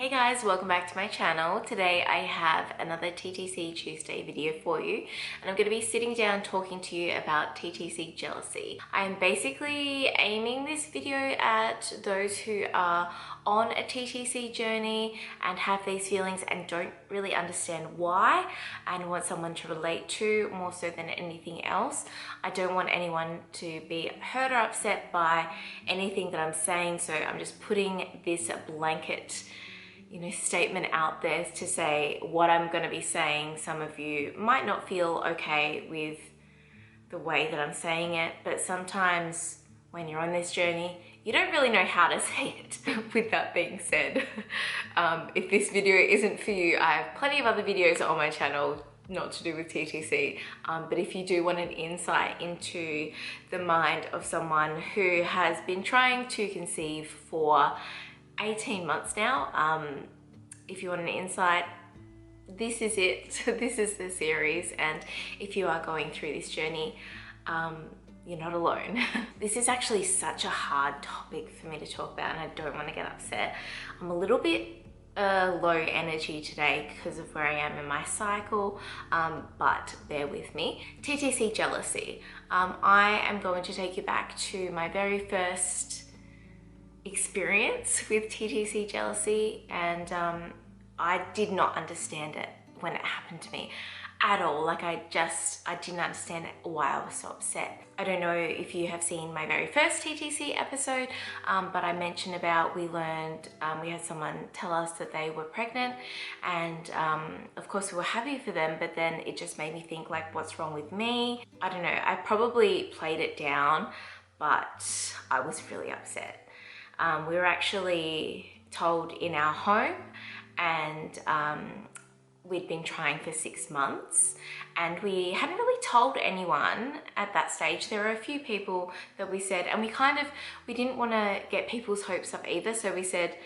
Hey guys, welcome back to my channel. Today I have another TTC Tuesday video for you, and I'm going to be sitting down talking to you about TTC Jealousy. I'm basically aiming this video at those who are on a TTC journey and have these feelings and don't really understand why and want someone to relate to more so than anything else. I don't want anyone to be hurt or upset by anything that I'm saying, so I'm just putting this blanket statement out there to say what I'm going to be saying. Some of you might not feel okay with the way that I'm saying it, but sometimes when you're on this journey, you don't really know how to say it. With that being said, if this video isn't for you, I have plenty of other videos on my channel not to do with TTC, but if you do want an insight into the mind of someone who has been trying to conceive for 18 months now, if you want an insight, this is it. This is the series, and if you are going through this journey, you're not alone. This is actually such a hard topic for me to talk about, and I don't want to get upset. I'm a little bit low energy today because of where I am in my cycle, but bear with me. TTC Jealousy. I am going to take you back to my very first experience with TTC Jealousy, and I did not understand it when it happened to me at all. Like I didn't understand why I was so upset. I don't know if you have seen my very first TTC episode, but I mentioned about we had someone tell us that they were pregnant, and of course we were happy for them, but then it just made me think, like, what's wrong with me? I don't know, I probably played it down, but I was really upset. We were actually told in our home, and we'd been trying for 6 months, and we hadn't really told anyone at that stage. There were a few people that we said, and we didn't want to get people's hopes up either, so we said,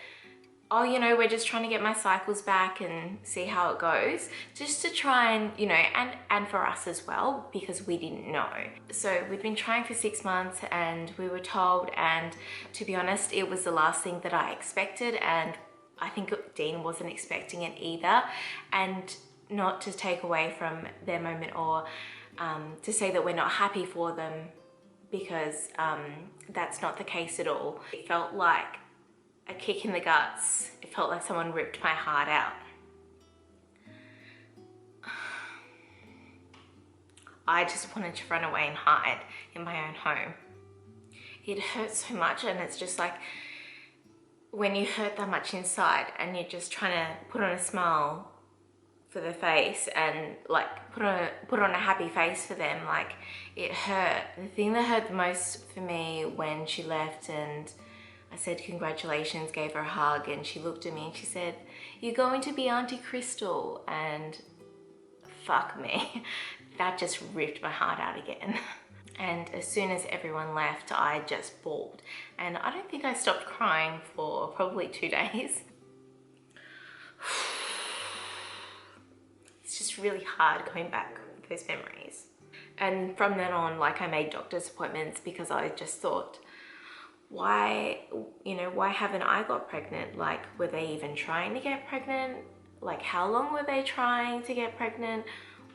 oh, we're just trying to get my cycles back and see how it goes, just to try and, and for us as well, because we didn't know. So we'd been trying for 6 months, and we were told, and to be honest, it was the last thing that I expected, and I think Dean wasn't expecting it either. And not to take away from their moment or to say that we're not happy for them, because that's not the case at all. It felt like a kick in the guts. It felt like someone ripped my heart out. I just wanted to run away and hide in my own home. It hurt so much, and it's just like when you hurt that much inside and you're just trying to put on a smile for the face and like put on a happy face for them, like it hurt. The thing that hurt the most for me when she left and I said congratulations, gave her a hug, and she looked at me and she said, "You're going to be Auntie Crystal," and fuck me, that just ripped my heart out again. And as soon as everyone left, I just bawled, and I don't think I stopped crying for probably 2 days. It's just really hard going back with those memories. And from then on, like, I made doctor's appointments because I just thought, why haven't I got pregnant? Like, were they even trying to get pregnant? Like, how long were they trying to get pregnant?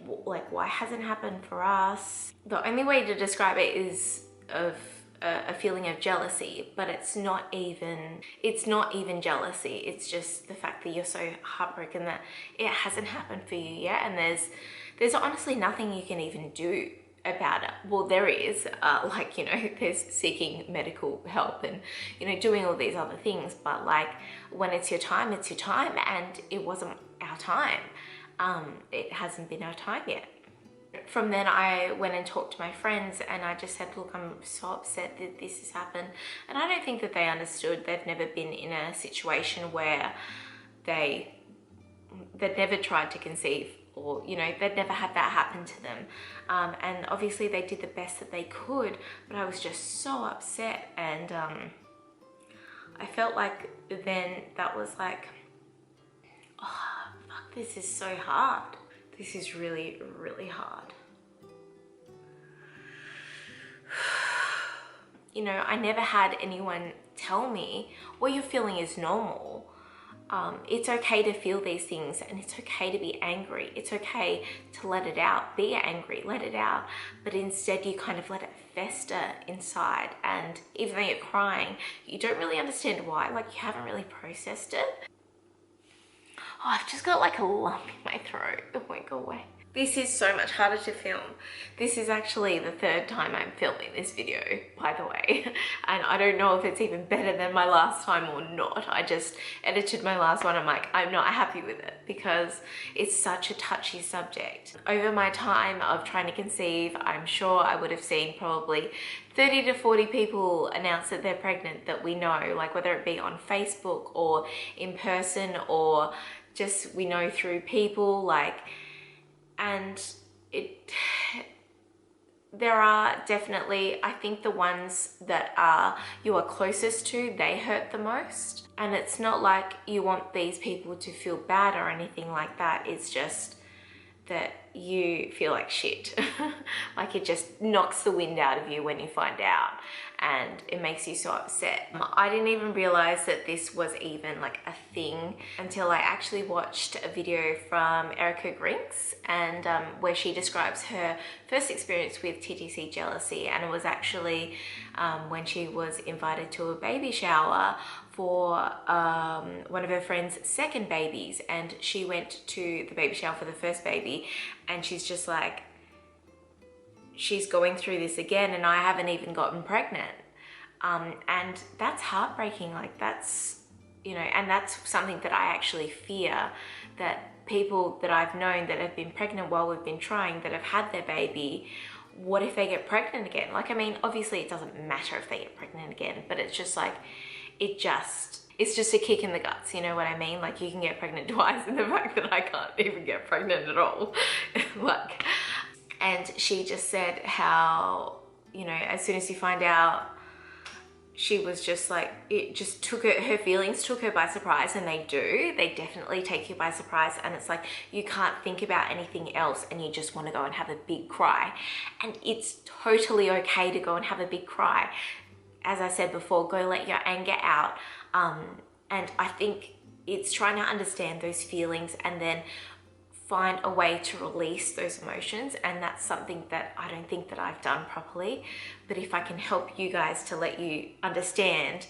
Like, why hasn't it happened for us? The only way to describe it is of a feeling of jealousy, but it's not even jealousy. It's just the fact that you're so heartbroken that it hasn't happened for you yet, and there's honestly nothing you can even do about it. Well, there is, there's seeking medical help and, doing all these other things, but like, when it's your time, and it wasn't our time. It hasn't been our time yet. From then I went and talked to my friends, and I just said, look, I'm so upset that this has happened. And I don't think that they understood. They've never been in a situation where they'd never tried to conceive, or they'd never had that happen to them, and obviously they did the best that they could, but I was just so upset. And I felt like then that was like, oh fuck, this is so hard. This is really, really hard. I never had anyone tell me what you're feeling is normal. It's okay to feel these things, and it's okay to be angry. It's okay to let it out, be angry, let it out. But instead you kind of let it fester inside, and even though you're crying, you don't really understand why, like you haven't really processed it. Oh, I've just got like a lump in my throat. It won't go away. This is so much harder to film. This is actually the third time I'm filming this video, by the way. And I don't know if it's even better than my last time or not. I just edited my last one. I'm like, I'm not happy with it because it's such a touchy subject. Over my time of trying to conceive, I'm sure I would have seen probably 30 to 40 people announce that they're pregnant that we know, like whether it be on Facebook or in person or just we know through people, like, and there are definitely, I think the ones that you are closest to, they hurt the most. And it's not like you want these people to feel bad or anything like that. It's just that you feel like shit. Like it just knocks the wind out of you when you find out, and it makes you so upset. I didn't even realize that this was even like a thing until I actually watched a video from Erica Grinks, and where she describes her first experience with TTC jealousy. And it was actually when she was invited to a baby shower for one of her friend's second babies, and she went to the baby shower for the first baby, and she's just like, she's going through this again and I haven't even gotten pregnant. And that's heartbreaking. Like that's, you know, and that's something that I actually fear, that people that I've known that have been pregnant while we've been trying, that have had their baby, what if they get pregnant again? Like, I mean, obviously it doesn't matter if they get pregnant again, but it's just like, it's just a kick in the guts, you know what I mean? Like you can get pregnant twice, and the fact that I can't even get pregnant at all. Like, and she just said how, you know, as soon as you find out, she was just like, it just took her feelings took her by surprise, and they definitely take you by surprise. And it's like, you can't think about anything else and you just want to go and have a big cry. And it's totally okay to go and have a big cry. As I said before, go let your anger out. And I think it's trying to understand those feelings and then find a way to release those emotions. And that's something that I don't think that I've done properly. But if I can help you guys to let you understand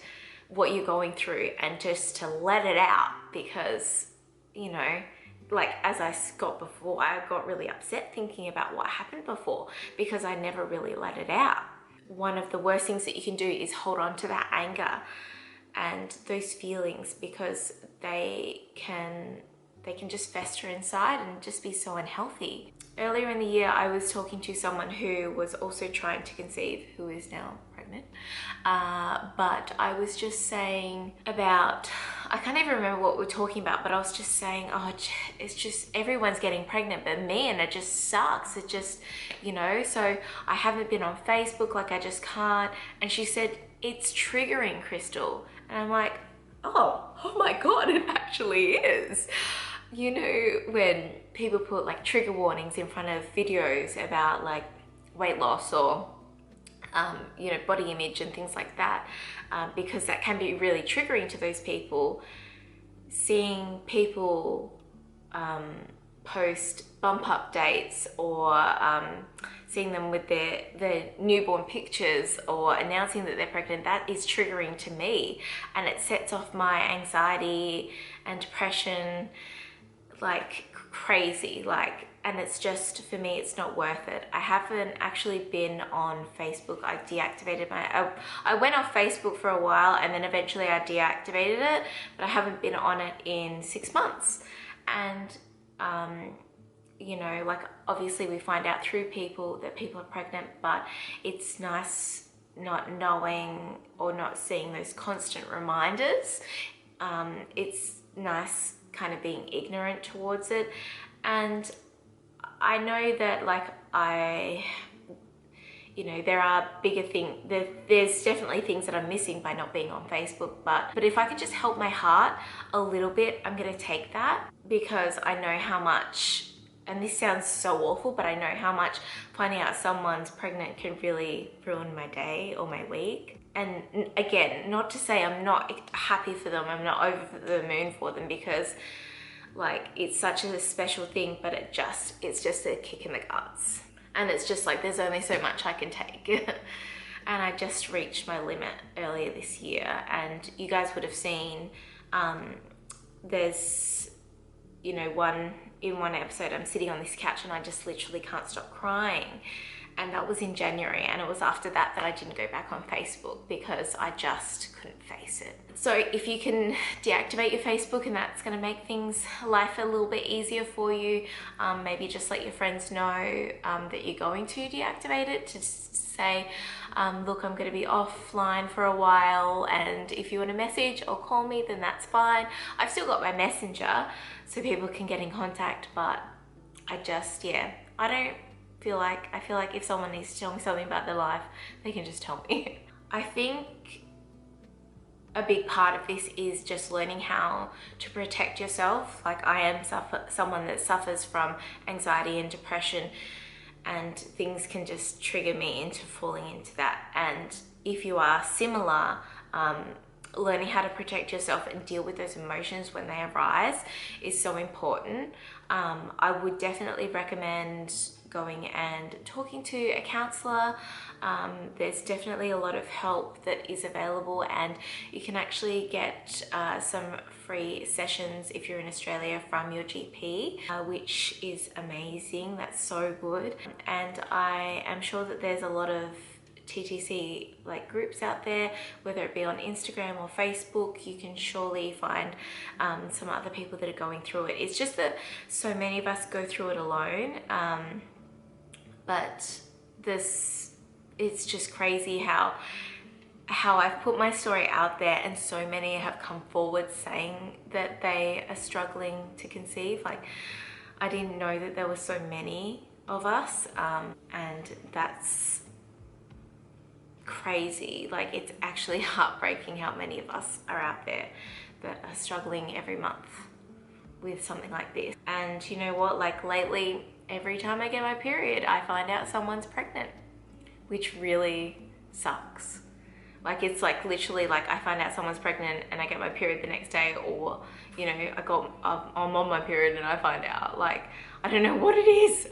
what you're going through and just to let it out, because, you know, like as I got before, I got really upset thinking about what happened before because I never really let it out. One of the worst things that you can do is hold on to that anger and those feelings, because they can just fester inside and just be so unhealthy. Earlier in the year, I was talking to someone who was also trying to conceive, who is now pregnant. But I was just saying about, I can't even remember what we're talking about, but I was just saying, oh, it's just everyone's getting pregnant but me, and it just sucks. It just, you know, so I haven't been on Facebook, like I just can't. And she said, it's triggering, Crystal. And I'm like, oh my God, it actually is. You know, when people put like trigger warnings in front of videos about like weight loss or you know, body image and things like that, because that can be really triggering to those people. Seeing people post bump updates or seeing them with their newborn pictures or announcing that they're pregnant, that is triggering to me, and it sets off my anxiety and depression like crazy. Like, and it's just, for me, it's not worth it. I haven't actually been on Facebook. I deactivated I went off Facebook for a while, and then eventually I deactivated it, but I haven't been on it in 6 months. And you know, like obviously we find out through people that people are pregnant, but it's nice not knowing or not seeing those constant reminders. It's nice kind of being ignorant towards it. And I know that like you know, there are bigger things, there's definitely things that I'm missing by not being on Facebook, but if I could just help my heart a little bit, I'm gonna take that, because I know how much and this sounds so awful, but I know how much finding out someone's pregnant can really ruin my day or my week. And again, not to say I'm not happy for them, I'm not over the moon for them, because like it's such a special thing, but it's just a kick in the guts. And it's just like there's only so much I can take. And I just reached my limit earlier this year, and you guys would have seen there's, you know, in one episode I'm sitting on this couch and I just literally can't stop crying, and that was in January, and it was after that I didn't go back on Facebook because I just couldn't face it. So if you can deactivate your Facebook, and that's going to make life a little bit easier for you, maybe just let your friends know that you're going to deactivate it, to say look, I'm going to be offline for a while, and if you want to message or call me, then that's fine. I've still got my messenger so people can get in contact, but I feel like if someone needs to tell me something about their life, they can just tell me. I think a big part of this is just learning how to protect yourself. Like I am someone that suffers from anxiety and depression, and things can just trigger me into falling into that. And if you are similar, learning how to protect yourself and deal with those emotions when they arise is so important. I would definitely recommend going and talking to a counselor. There's definitely a lot of help that is available, and you can actually get some free sessions if you're in Australia from your GP, which is amazing. That's so good. And I am sure that there's a lot of TTC like groups out there, whether it be on Instagram or Facebook. You can surely find some other people that are going through it. It's just that so many of us go through it alone, but it's just crazy how I've put my story out there, and so many have come forward saying that they are struggling to conceive. Like I didn't know that there were so many of us, and that's crazy. Like it's actually heartbreaking how many of us are out there that are struggling every month with something like this. And you know what, like lately, every time I get my period, I find out someone's pregnant, which really sucks. Like it's like literally like I find out someone's pregnant and I get my period the next day, or you know, I'm on my period and I find out. Like I don't know what it is.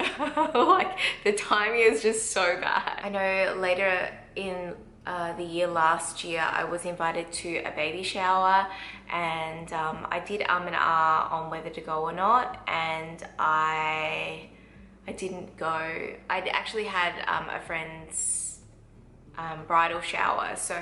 Like the timing is just so bad. I know later in the year last year, I was invited to a baby shower, and I did and on whether to go or not, and I didn't go. I actually had a friend's bridal shower, so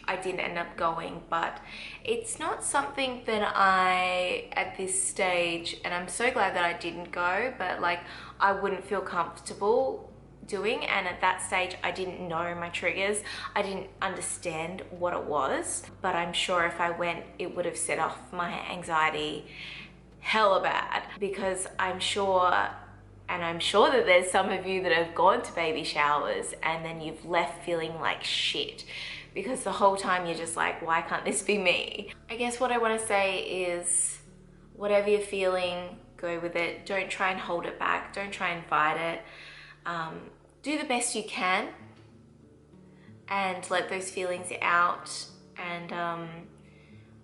I didn't end up going. But it's not something that I, at this stage, and I'm so glad that I didn't go, but like I wouldn't feel comfortable doing. And at that stage I didn't know my triggers, I didn't understand what it was, but I'm sure if I went, it would have set off my anxiety hella bad, because I'm sure that there's some of you that have gone to baby showers and then you've left feeling like shit, because the whole time you're just like, why can't this be me? I guess what I want to say is, whatever you're feeling, go with it. Don't try and hold it back. Don't try and fight it. Do the best you can and let those feelings out. And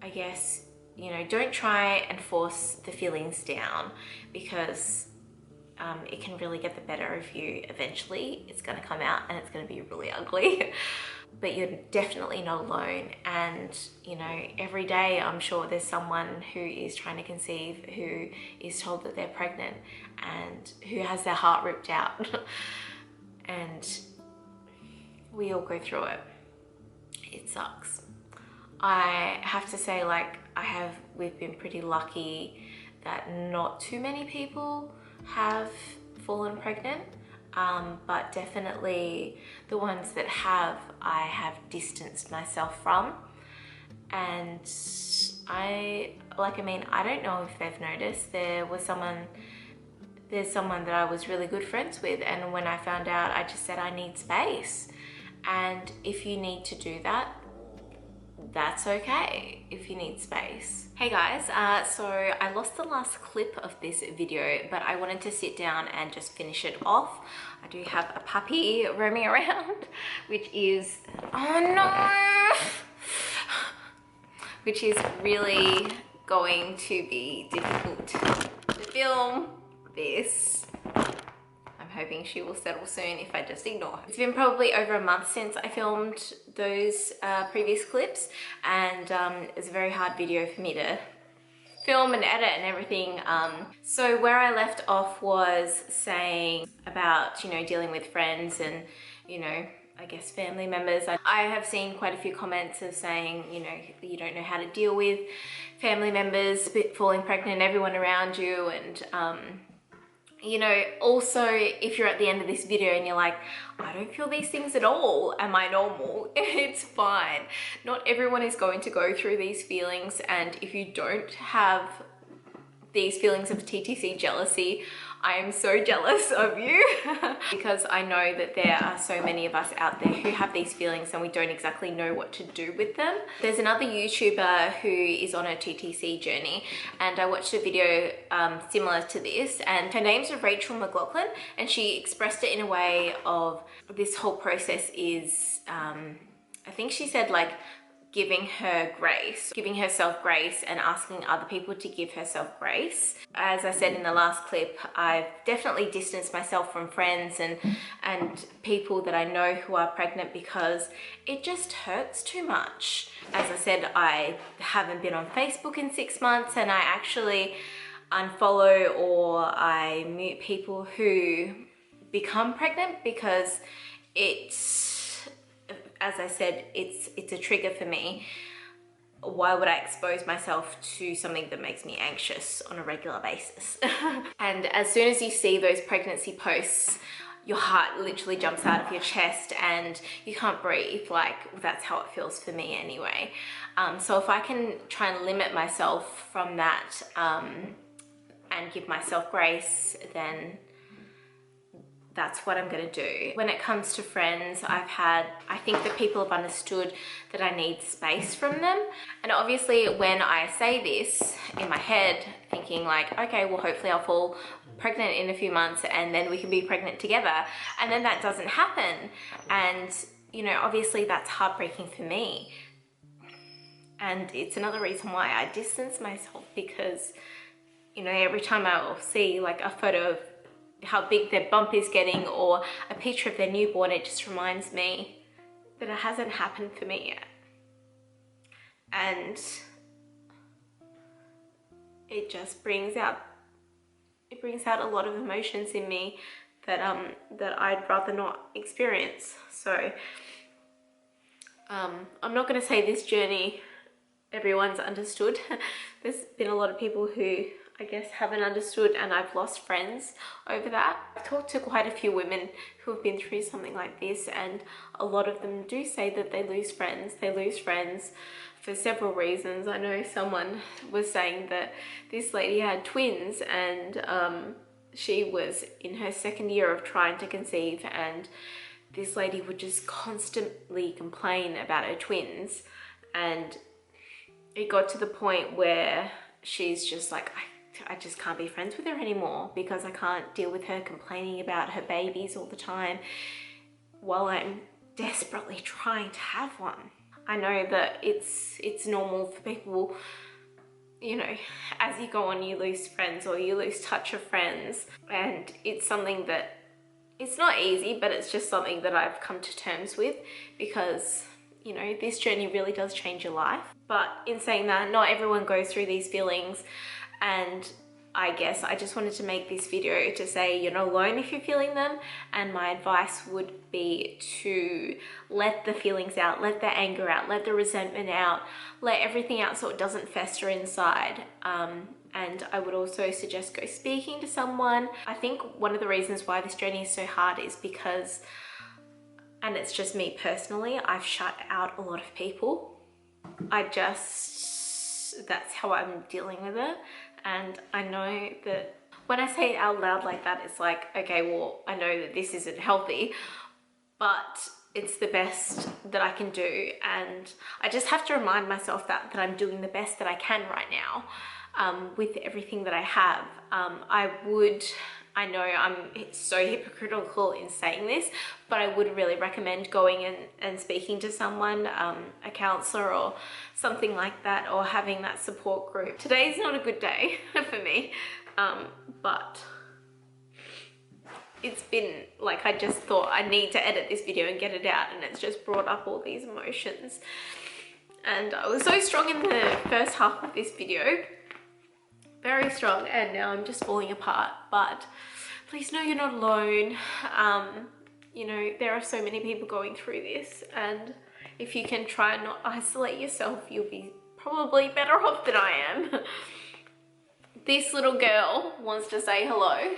I guess, you know, don't try and force the feelings down, because it can really get the better of you eventually. It's going to come out and it's going to be really ugly. But you're definitely not alone. And you know, every day I'm sure there's someone who is trying to conceive, who is told that they're pregnant, and who has their heart ripped out. And we all go through it. It sucks. I have to say, like, we've been pretty lucky that not too many people have fallen pregnant. But definitely the ones that have, I have distanced myself from. And I don't know if they've noticed, there's someone that I was really good friends with, and when I found out, I just said I need space. And if you need to do that, that's okay if you need space. Hey guys, so I lost the last clip of this video, but I wanted to sit down and just finish it off. I do have a puppy roaming around, which is, oh no, which is really going to be difficult to film this. I'm hoping she will settle soon if I just ignore her. It's been probably over a month since I filmed those previous clips, and it's a very hard video for me to film and edit and everything. So where I left off was saying about, you know, dealing with friends and, you know, I guess family members. I have seen quite a few comments of saying, you know, you don't know how to deal with family members falling pregnant, everyone around you, and you know, also if you're at the end of this video and you're like, I don't feel these things at all, am I normal? It's fine. Not everyone is going to go through these feelings, and if you don't have these feelings of TTC jealousy, I am so jealous of you because I know that there are so many of us out there who have these feelings and we don't exactly know what to do with them. There's another YouTuber who is on a TTC journey, and I watched a video similar to this, and her name's Rachel McLaughlin, and she expressed it in a way of this whole process is, I think she said like, giving herself grace and asking other people to give herself grace. As I said in the last clip, I've definitely distanced myself from friends and people that I know who are pregnant because it just hurts too much. As I said, I haven't been on Facebook in 6 months, and I actually unfollow or I mute people who become pregnant because it's, as I said, it's a trigger for me. Why would I expose myself to something that makes me anxious on a regular basis? And as soon as you see those pregnancy posts, your heart literally jumps out of your chest and you can't breathe. Like, that's how it feels for me anyway. So if I can try and limit myself from that and give myself grace, then that's what I'm gonna do. When it comes to friends, I think that people have understood that I need space from them. And obviously when I say this in my head, thinking like, okay, well, hopefully I'll fall pregnant in a few months and then we can be pregnant together. And then that doesn't happen. And, you know, obviously that's heartbreaking for me. And it's another reason why I distance myself, because, you know, every time I will see like a photo of how big their bump is getting or a picture of their newborn, it just reminds me that it hasn't happened for me yet. And it just brings out a lot of emotions in me that that I'd rather not experience. So I'm not going to say this journey everyone's understood. There's been a lot of people who I guess haven't understood, and I've lost friends over that. I've talked to quite a few women who have been through something like this, and a lot of them do say that they lose friends. They lose friends for several reasons. I know someone was saying that this lady had twins, and she was in her second year of trying to conceive, and this lady would just constantly complain about her twins, and it got to the point where she's just like, I just can't be friends with her anymore because I can't deal with her complaining about her babies all the time while I'm desperately trying to have one. I know that it's normal for people, you know, as you go on you lose friends or you lose touch of friends, and it's something that, it's not easy, but it's just something that I've come to terms with because, you know, this journey really does change your life. But in saying that, not everyone goes through these feelings, and I guess I just wanted to make this video to say you're not alone if you're feeling them, and my advice would be to let the feelings out, let the anger out, let the resentment out, let everything out so it doesn't fester inside. And I would also suggest go speaking to someone. I think one of the reasons why this journey is so hard is because, and it's just me personally, I've shut out a lot of people. That's how I'm dealing with it. And I know that when I say it out loud like that, it's like, okay, well, I know that this isn't healthy, but it's the best that I can do, and I just have to remind myself that I'm doing the best that I can right now with everything that I have. I know I'm so hypocritical in saying this, but I would really recommend going and speaking to someone, a counselor or something like that, or having that support group. Today's not a good day for me, but it's been like, I just thought I need to edit this video and get it out, and it's just brought up all these emotions. And I was so strong in the first half of this video, very strong, and now I'm just falling apart. But please know you're not alone. You know, there are so many people going through this, and if you can try and not isolate yourself, you'll be probably better off than I am. This little girl wants to say hello.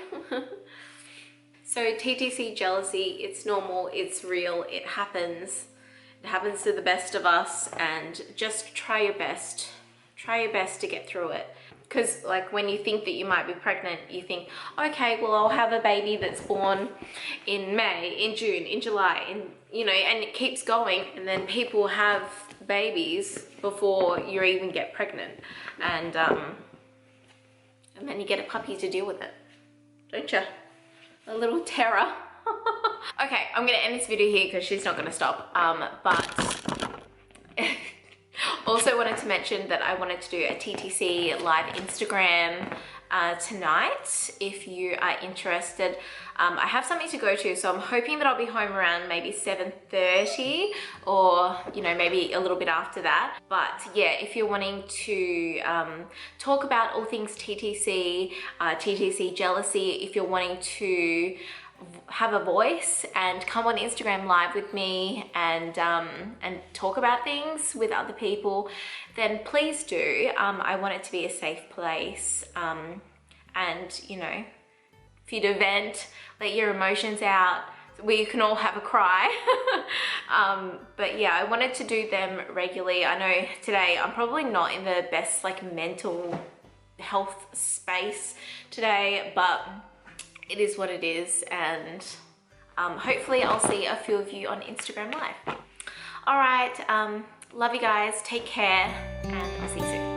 So TTC jealousy, it's normal, it's real, it happens. It happens to the best of us, and just try your best. Try your best to get through it. Because like when you think that you might be pregnant, you think, okay, well, I'll have a baby that's born in May, in June, in July, you know, and it keeps going. And then people have babies before you even get pregnant. And then you get a puppy to deal with it, don't you? A little terror. Okay, I'm gonna end this video here because she's not gonna stop. But also wanted to mention that I wanted to do a TTC live Instagram tonight if you are interested. I have something to go to, so I'm hoping that I'll be home around maybe 7:30, or you know, maybe a little bit after that. But yeah, if you're wanting to talk about all things TTC, TTC jealousy, if you're wanting to have a voice and come on Instagram live with me and talk about things with other people, then please do. I want it to be a safe place, and you know, for you to vent, let your emotions out, we can all have a cry. But yeah, I wanted to do them regularly. I know today I'm probably not in the best like mental health space today, but it is what it is, and hopefully I'll see a few of you on Instagram live. All right, love you guys, take care, and I'll see you soon.